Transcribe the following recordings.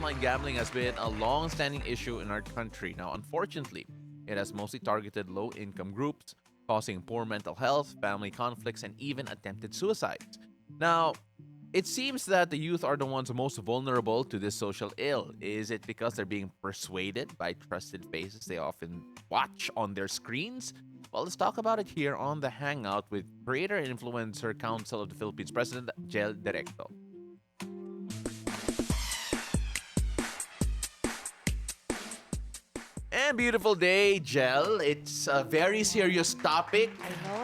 online gambling has been a long-standing issue in our country. Now, unfortunately, it has mostly targeted low-income groups, causing poor mental health, family conflicts, and even attempted suicides. Now, it seems that the youth are the ones most vulnerable to this social ill. Is it because they're being persuaded by trusted faces they often watch on their screens? Well, let's talk about it here on The Hangout with Creator and Influencer Council of the Philippines President, Jel Directo. And beautiful day, Jel. It's a very serious topic,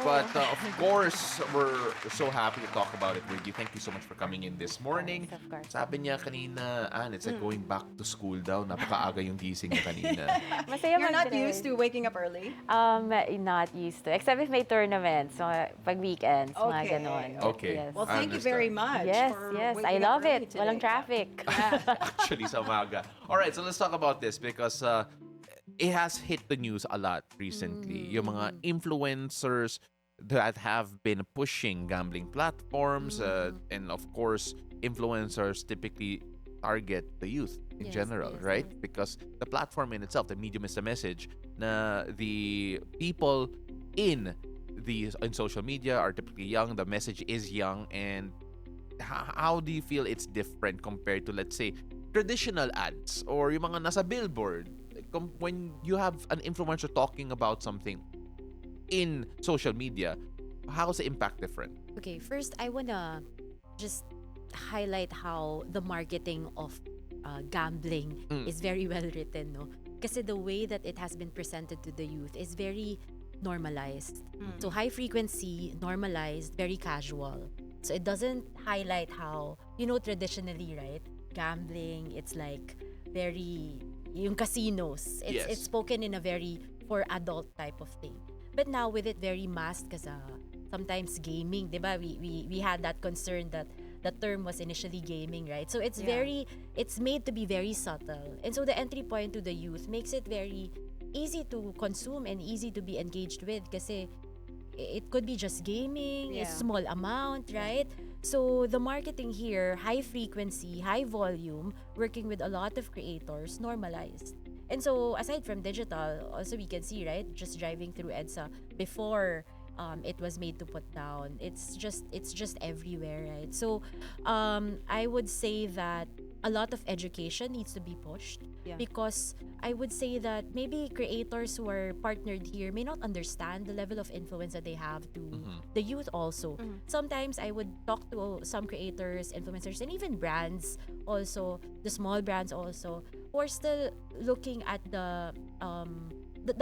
but of course, we're so happy to talk about it with you. Thank you so much for coming in this morning. Yes, of course. Sabi niya kanina, it's like going back to school daw. Napakaaga yung gising niya kanina. Masaya You're not mag-drive. used to waking up early? Not used to. Except if may tournaments, so pag weekends, mga Okay. ganon. Okay. Yes. Well, I thank you very understand. much. Yes, for yes. waking I up love early it. Walang today. traffic. Actually, sa umaga. All right, so let's talk about this because it has hit the news a lot recently. Yung mga influencers that have been pushing gambling platforms, and of course, influencers typically target the youth in Yes, general, yes, right? yes. Because the platform in itself, the medium is the message. Na the people in social media are typically young. The message is young, and how do you feel it's different compared to, let's say, traditional ads or yung mga nasa billboard? When you have an influencer talking about something in social media, how's the impact different? Okay, first I wanna just highlight how the marketing of gambling is very well written, no? Kasi the way that it has been presented to the youth is very normalized. So high frequency, normalized, very casual. So it doesn't highlight how, traditionally, right? Gambling, it's like very, yung casinos. Yes. It's spoken in a very for adult type of thing. But now with it very masked kasi sometimes gaming, 'di ba? We had that concern that the term was initially gaming, right? So it's it's made to be very subtle. And so the entry point to the youth makes it very easy to consume and easy to be engaged with kasi it could be just gaming, a small amount, right? So the marketing here, high frequency, high volume, working with a lot of creators, normalized. And so aside from digital, also we can see, right, just driving through EDSA before it was made to put down. It's just everywhere, right? So I would say that a lot of education needs to be pushed because I would say that maybe creators who are partnered here may not understand the level of influence that they have to the youth also. Sometimes I would talk to some creators, influencers, and even brands also, the small brands also, who are still looking at the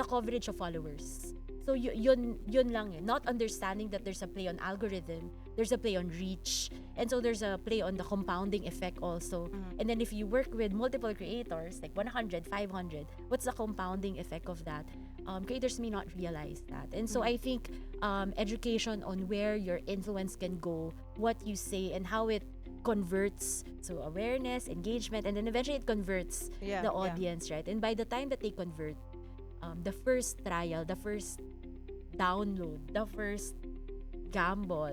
coverage of followers. So yun lang eh. Not understanding that there's a play on algorithm, there's a play on reach, and so there's a play on the compounding effect also. And then if you work with multiple creators, like 100, 500, what's the compounding effect of that? Creators may not realize that. And so I think education on where your influence can go, what you say, and how it converts, so awareness, engagement, and then eventually it converts the audience, right? And by the time that they convert, the first trial, the first download, the first gamble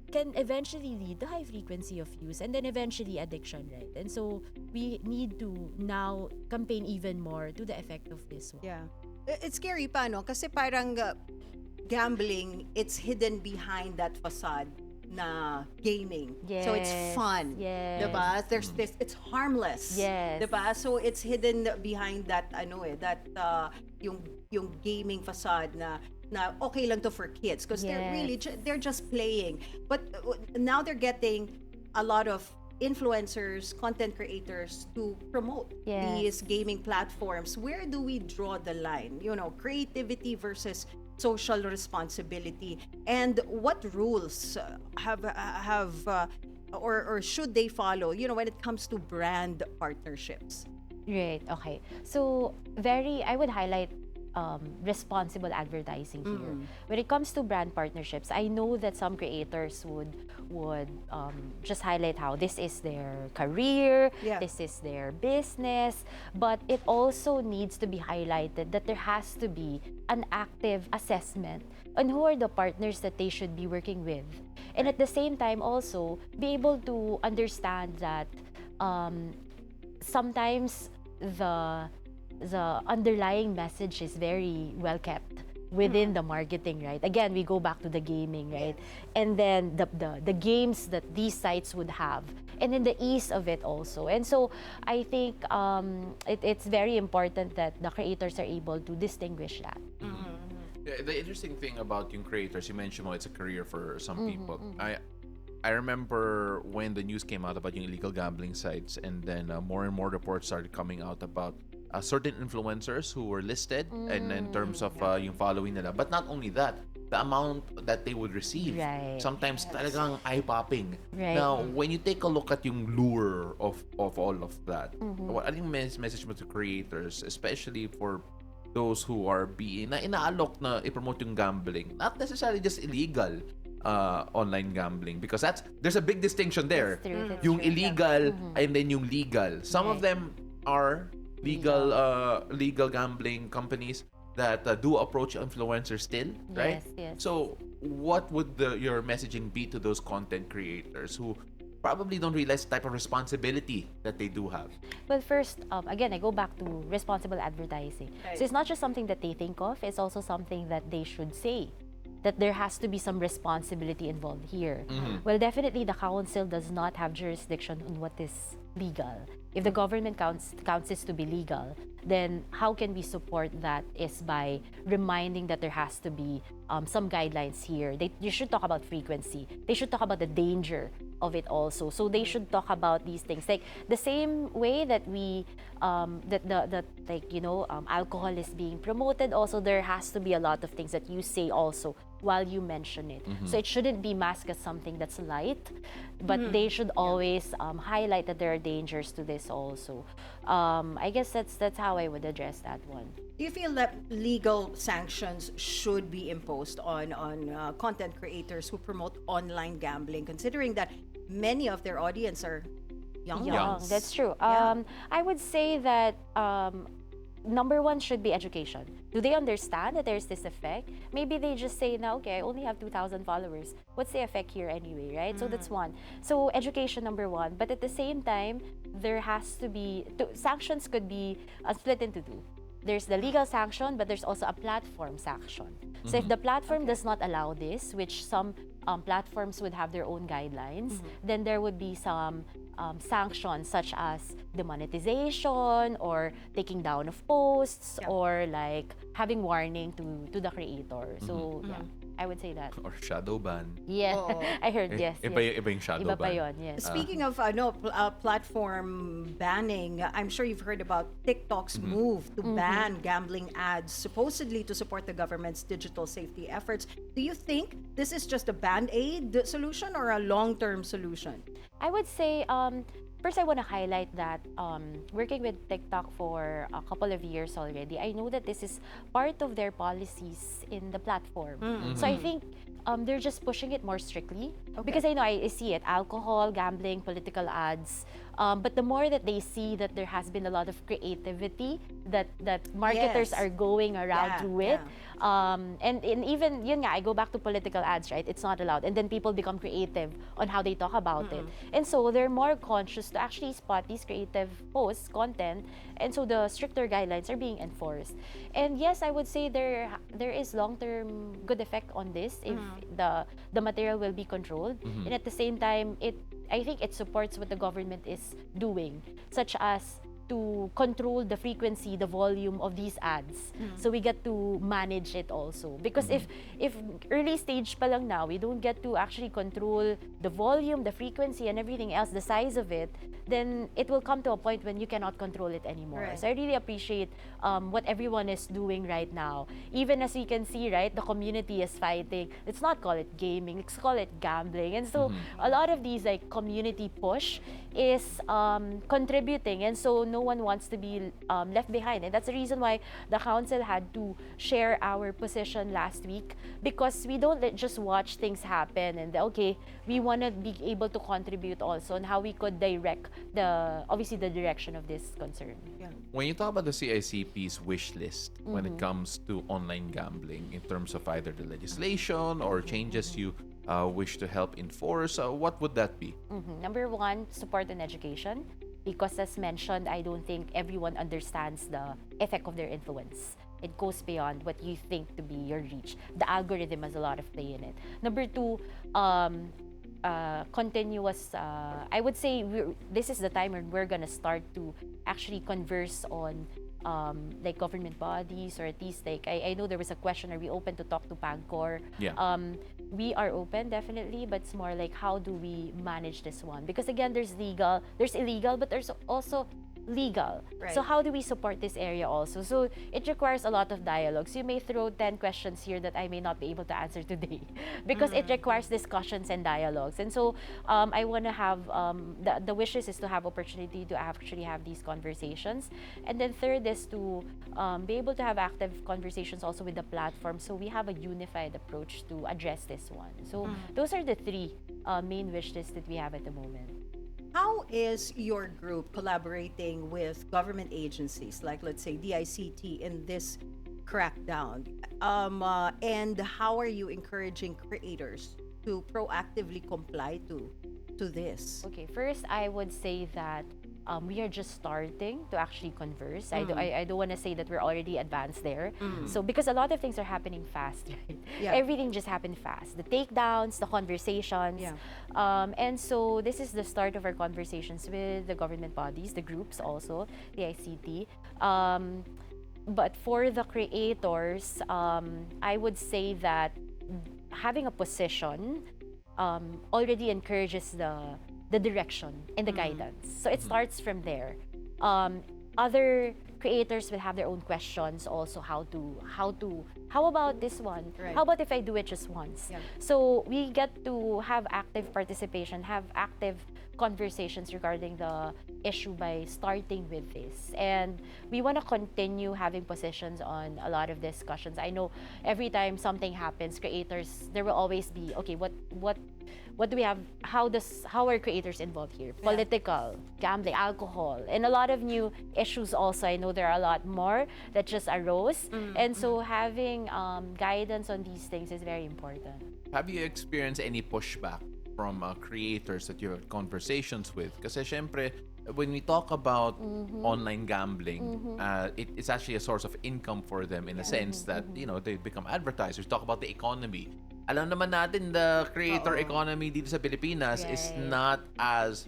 can eventually lead to high frequency of use and then eventually addiction, right? And so we need to now campaign even more to the effect of this one. Yeah. It's scary pa, no? Kasi parang gambling, it's hidden behind that facade na gaming. So it's fun. Yes. Diba? There's this, it's harmless. Yes. Diba? So it's hidden behind that, yung gaming facade na okay lang to for kids because they're really, they're just playing. But now they're getting a lot of influencers, content creators to promote these gaming platforms. Where do we draw the line? Creativity versus social responsibility, and what rules have or should they follow? When it comes to brand partnerships. Right, okay. So, I would highlight responsible advertising here. When it comes to brand partnerships, I know that some creators would just highlight how this is their career, this is their business, but it also needs to be highlighted that there has to be an active assessment on who are the partners that they should be working with. And at the same time also, be able to understand that sometimes the underlying message is very well kept within the marketing, right? Again, we go back to the gaming, right? And then the games that these sites would have, and then the ease of it also. And so I think it's very important that the creators are able to distinguish that. Yeah, the interesting thing about yung creators, you mentioned it's a career for some people. I remember when the news came out about yung illegal gambling sites, and then more and more reports started coming out about certain influencers who were listed, and in terms of yung following nila. But not only that, the amount that they would receive, Right. sometimes talagang eye-popping. Right. Now, when you take a look at yung lure of all of that, what ano yung message mo to creators, especially for those who are being inaalok na i-promote yung gambling, not necessarily just illegal online gambling, because there's a big distinction there. That's true, that's Yung true. illegal and then yung legal. Some of Right. them are legal gambling companies that do approach influencers still, right? Yes. So what would your messaging be to those content creators who probably don't realize the type of responsibility that they do have? Well, first, again, I go back to responsible advertising. Right. So it's not just something that they think of, it's also something that they should say. That there has to be some responsibility involved here. Well, definitely the council does not have jurisdiction on what is legal. If the government counts this to be legal, then how can we support that is by reminding that there has to be some guidelines here. You should talk about frequency. They should talk about the danger of it also. So they should talk about these things, like the same way that we alcohol is being promoted. Also, there has to be a lot of things that you say also while you mention it. So it shouldn't be masked as something that's light, but they should always highlight that there are dangers to this also. I guess that's how I would address that one. Do you feel that legal sanctions should be imposed on content creators who promote online gambling, considering that many of their audience are young? That's true. Yeah. I would say that number one should be education. Do they understand that there's this effect? Maybe they just say, now, okay, I only have 2,000 followers. What's the effect here anyway, right? So that's one. So education, number one. But at the same time, there has to be, sanctions could be split into two. There's the legal sanction, but there's also a platform sanction. So if the platform does not allow this, which some platforms would have their own guidelines, then there would be some sanctions such as demonetization or taking down of posts or like having warning to the creator. So yeah, I would say that. Or shadow ban. Yeah, Oh. I heard yes. Iba yung shadow Iba pa ban. yun, yes. Speaking of platform banning, I'm sure you've heard about TikTok's move to ban gambling ads, supposedly to support the government's digital safety efforts. Do you think this is just a band-aid solution or a long-term solution? I would say, first I want to highlight that working with TikTok for a couple of years already, I know that this is part of their policies in the platform. So I think they're just pushing it more strictly because I know I see it, alcohol, gambling, political ads. But the more that they see that there has been a lot of creativity that marketers Yes. are going around Yeah, through it, and even yun nga, I go back to political ads, right? It's not allowed, and then people become creative on how they talk about it, and so they're more conscious to actually spot these creative posts, content, and so the stricter guidelines are being enforced. And yes, I would say there is long-term good effect on this if the material will be controlled, and at the same time, I think it supports what the government is doing, such as to control the frequency, the volume of these ads. So we get to manage it also. Because if early stage pa lang now, we don't get to actually control the volume, the frequency, and everything else, the size of it, then it will come to a point when you cannot control it anymore. Right. So I really appreciate what everyone is doing right now. Even as we can see, right, the community is fighting. Let's not call it gaming, let's call it gambling. And so a lot of these like community push is contributing, and so no one wants to be left behind. And that's the reason why the council had to share our position last week, because we don't just watch things happen and okay, we want to be able to contribute also on how we could direct obviously the direction of this concern. When you talk about the CICP's wish list when it comes to online gambling, in terms of either the legislation or changes you wish to help enforce, what would that be? Number one, support and education. because as mentioned, I don't think everyone understands the effect of their influence. It goes beyond what you think to be your reach. The algorithm has a lot of play in it. Number two, continuous, I would say this is the time when we're gonna start to actually converse on like government bodies, or at least like I know there was a question, are we open to talk to PAGCOR? Yeah. We are open definitely, but it's more like how do we manage this one? Because again, there's illegal, but there's also legal. Right. So how do we support this area also? So it requires a lot of dialogues. You may throw 10 questions here that I may not be able to answer today because it requires discussions and dialogues. And so I want to have, the wishes is to have opportunity to actually have these conversations. And then third is to be able to have active conversations also with the platform. So we have a unified approach to address this one. So those are the three main wish lists that we have at the moment. How is your group collaborating with government agencies, like let's say DICT, in this crackdown? And how are you encouraging creators to proactively comply to this? Okay, first I would say that we are just starting to actually converse. I don't want to say that we're already advanced there. So because a lot of things are happening fast, right? Yeah. Everything just happened fast. The takedowns, the conversations. Yeah. And so this is the start of our conversations with the government bodies, the groups also, the ICT. But for the creators, I would say that having a position already encourages the direction and the guidance. So it starts from there. Other creators will have their own questions also, how about this one? Right. How about if I do it just once? Yeah. So we get to have active participation, have active conversations regarding the issue by starting with this. And we want to continue having positions on a lot of discussions. I know every time something happens, creators, there will always be, okay, what do we have? How are creators involved here? Political, gambling, alcohol, and a lot of new issues also. I know there are a lot more that just arose. And so having guidance on these things is very important. Have you experienced any pushback from creators that you have conversations with? Kasi syempre, when we talk about online gambling, it's actually a source of income for them in a sense that, they become advertisers. Talk about the economy. Alam naman natin the creator economy dito sa Pilipinas is not as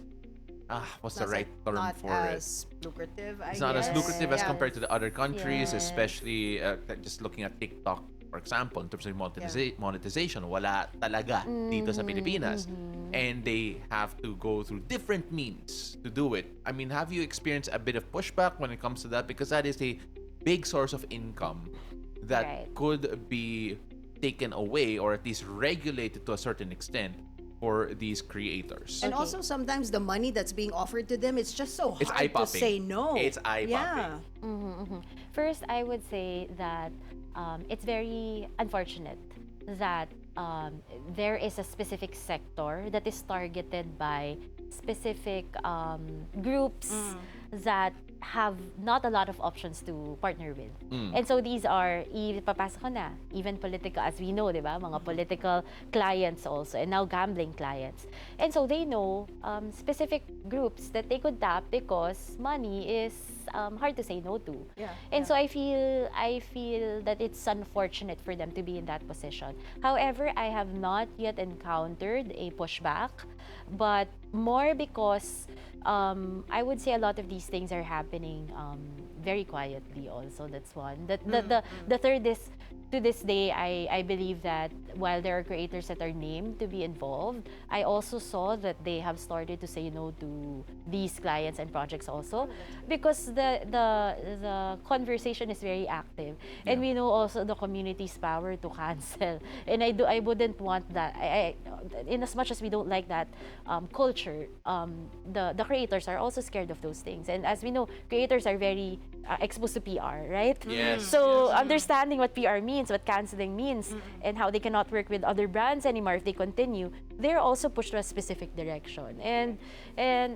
what's the right term not for as lucrative, I it's not as guess. lucrative as Yeah. compared to the other countries, Yes. especially just looking at TikTok, for example, in terms of monetization, wala talaga dito sa Pilipinas. And they have to go through different means to do it. I mean, have you experienced a bit of pushback when it comes to that? Because that is a big source of income that Right. could be taken away or at least regulated to a certain extent for these creators. And also sometimes the money that's being offered to them, it's just so It's hard to eye-popping. say no. It's eye-popping. Yeah. First, I would say that it's very unfortunate that there is a specific sector that is targeted by specific groups that have not a lot of options to partner with. And so these are, papasok ko na, even political, as we know, di ba? Mga political clients also, and now gambling clients. And so they know specific groups that they could tap because money is hard to say no to. Yeah, And so I feel that it's unfortunate for them to be in that position. However, I have not yet encountered a pushback, but more because I would say a lot of these things are happening very quietly also. That's one. The third is, to this day, I believe that while there are creators that are named to be involved, I also saw that they have started to say no to these clients and projects also, because the conversation is very active, and we know also the community's power to cancel. And I wouldn't want that. In as much as we don't like that culture, the creators are also scared of those things. And as we know, creators are very exposed to PR, right? Yes. So understanding what PR means, what canceling means, and how they cannot work with other brands anymore if they continue, they're also pushed to a specific direction. And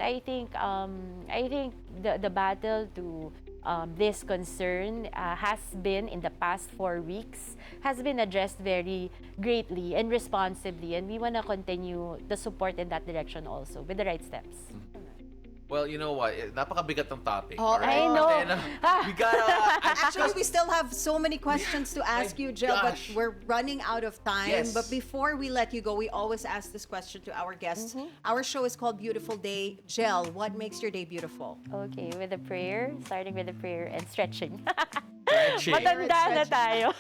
I think the battle to this concern has been, in the past 4 weeks, has been addressed very greatly and responsibly, and we want to continue the support in that direction also with the right steps. Well, you know what? Napakabigat ng topic. Oh, alright? I know. And then, we gotta... Actually, we still have so many questions to ask you, Jill, but gosh. we're running out of time. Yes. But before we let you go, we always ask this question to our guests. Our show is called Beautiful Day. Jill, what makes your day beautiful? Okay, with a prayer, starting with a prayer and stretching. Stretching. Matanda na tayo.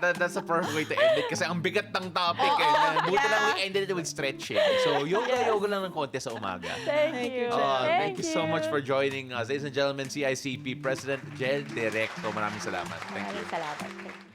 That's the perfect way to end it kasi ang bigat ng topic eh. Buti lang we ended it with stretching. So, yoga lang ng konti sa umaga. Thank you. Thank you so much for joining us. Ladies and gentlemen, CICP President Jel Directo. Maraming salamat. Thank you. Maraming salamat. Thank you.